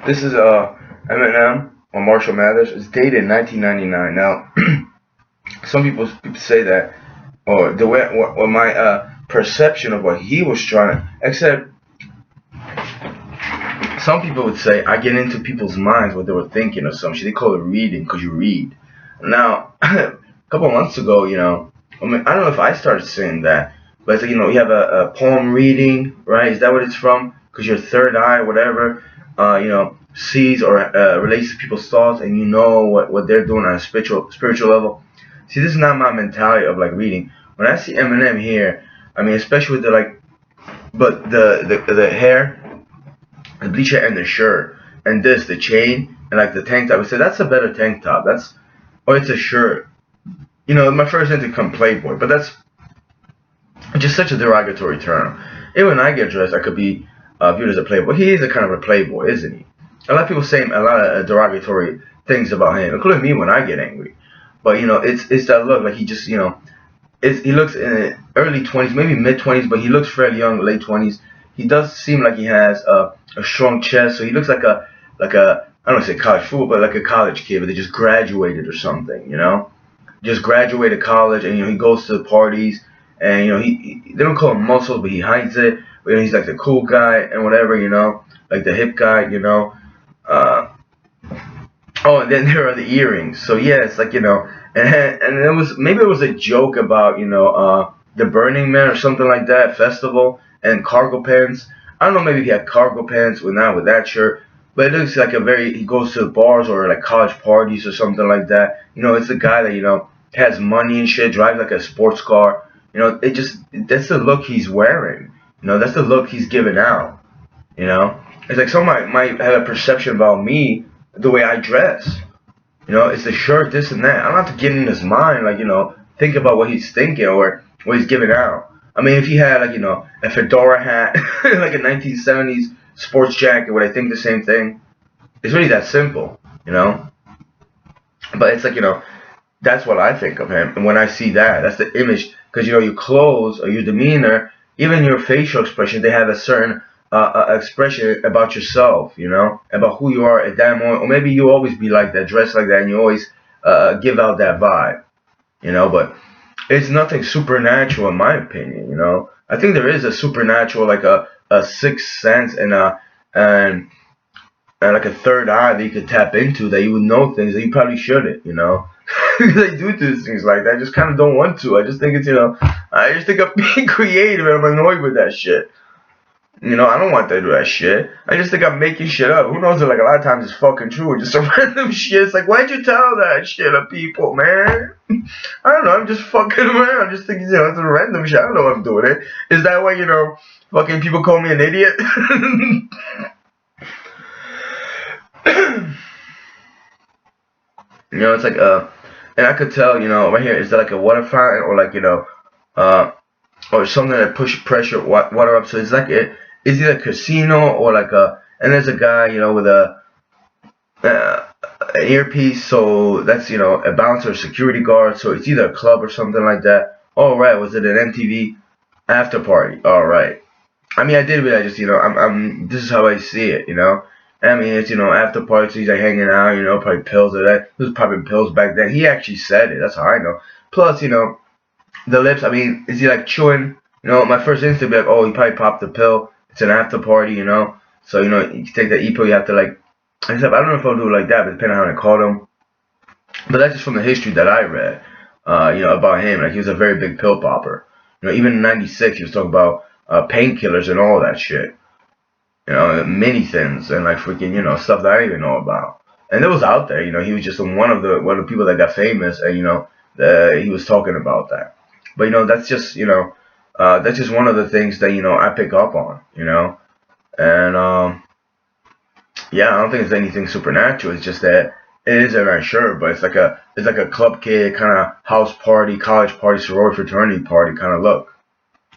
This is Eminem or Marshall Mathers. It's dated 1999. Now, some people say that, or the way, or my perception of what he was trying to, except some people would say I get into people's minds what they were thinking or some shit. They call it reading because you read. Now, a couple months ago, I mean, I don't know if I started saying that, but it's like, you have a poem reading, right? Is that what it's from? Because your third eye, whatever, sees or relates to people's thoughts, and you know what they're doing on a spiritual level. See, this is not my mentality of like reading. When I see Eminem here, I mean, especially with the like, but the hair, the bleach hair, and the shirt, and this, the chain, and like the tank top. I would say that's a better tank top. Or it's a shirt. My first instinct come Playboy, but that's just such a derogatory term. Even when I get dressed, I could be viewed as a playboy. He is a kind of a playboy, isn't he? A lot of people say a lot of derogatory things about him, including me when I get angry. But it's that look like he just he looks in early 20s, maybe mid 20s, but he looks fairly young, late 20s. He does seem like he has a strong chest, so he looks like a I don't want to say college fool, but like a college kid, but they just graduated or something, just graduated college, and he goes to the parties, and they don't call him muscles, but he hides it. But he's like the cool guy and whatever, like the hip guy. Uh, oh, and then there are the earrings. So yeah, it's like and it was a joke about the Burning Man or something like that festival and cargo pants. I don't know, maybe he had cargo pants with not with that shirt, but it looks like he goes to bars or like college parties or something like that. It's a guy that has money and shit, drives like a sports car. That's the look he's wearing. That's the look he's giving out. It's like someone might have a perception about me the way I dress. It's the shirt, this and that. I don't have to get in his mind, like, think about what he's thinking or what he's giving out. I mean, if he had, like, a fedora hat, like a 1970s sports jacket, would I think the same thing? It's really that simple, you know? But it's like, that's what I think of him. And when I see that, that's the image. Because, your clothes or your demeanor, even your facial expression, they have a certain expression about yourself, about who you are at that moment. Or maybe you always be like that, dressed like that, and you always give out that vibe, But it's nothing supernatural in my opinion. I think there is a supernatural, like a sixth sense and like a third eye that you could tap into that you would know things that you probably shouldn't. They do things like that. I just kind of don't want to. I just think I just think I'm being creative and I'm annoyed with that shit. I don't want to do that shit. I just think I'm making shit up. Who knows if like a lot of times it's fucking true or just some random shit. It's like, why'd you tell that shit to people, man? I don't know. I'm just fucking around. I'm just thinking, it's a random shit. I don't know if I'm doing it. Is that why, fucking people call me an idiot? It's like, and I could tell, right here, is that like a water fountain or like, uh, or something that push pressure water up. So it's like is it a casino or like and there's a guy, with uh, an earpiece. So that's, a bouncer, security guard. So it's either a club or something like that. All right. Was it an MTV after party? All right. I mean, I did, but I just, this is how I see it. I mean, it's, after parties, like hanging out, probably pills or that. He was popping pills back then. He actually said it. That's how I know. Plus, the lips, I mean, is he like chewing? My first instinct would be like, oh, he probably popped the pill. It's an after party. So, you take that E-pill, you have to like, except I don't know if I'll do it like that, but depending on how I caught him. But that's just from the history that I read, about him. Like, he was a very big pill popper. Even in 96, he was talking about painkillers and all that shit. Mini thins and like freaking, stuff that I didn't even know about. And it was out there, he was just one of the people that got famous, and he was talking about that. But that's just one of the things that I pick up on. And yeah, I don't think it's anything supernatural. It's just that it is a nice shirt, but it's like a club kid kind of house party, college party, sorority fraternity party kind of look.